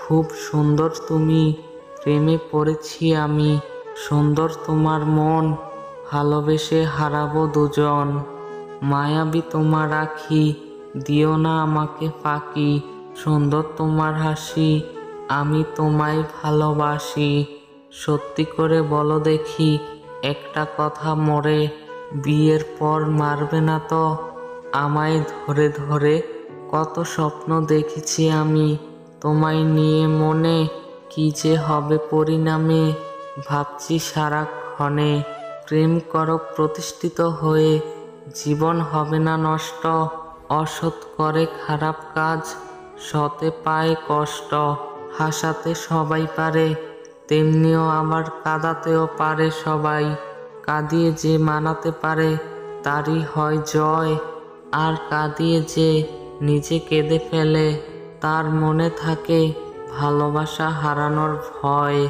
খুব সুন্দর তুমি, প্রেমে পড়েছি আমি। সুন্দর তোমার মন, ভালোবেসে হারাবো দুজন। মায়াবী তোমার আখি, দিও না আমাকে ফাঁকি। সুন্দর তোমার হাসি, আমি তোমায় ভালোবাসি। সত্যি করে বলো দেখি একটা কথা মোরে, বিয়ের পর মারবে না তো আমায় ধরে ধরে? কত স্বপ্ন দেখেছি আমি তোমায় নিয়ে মনে, কি যে হবে পরিণামে ভাবছি সারাক্ষণে। প্রেম করো প্রতিষ্ঠিত হয়ে, জীবন হবে না নষ্ট। অসৎ করে খারাপ কাজ, সতে পায় কষ্ট। হাসাতে সবাই পারে, তেমনিও আবার কাঁদাতেও পারে সবাই। কাঁদিয়ে যে মানাতে পারে, তারই হয় জয়। আর কাঁদিয়ে যে নিজে কেঁদে ফেলে, তার মনে থাকে ভালোবাসা হারানোর ভয়।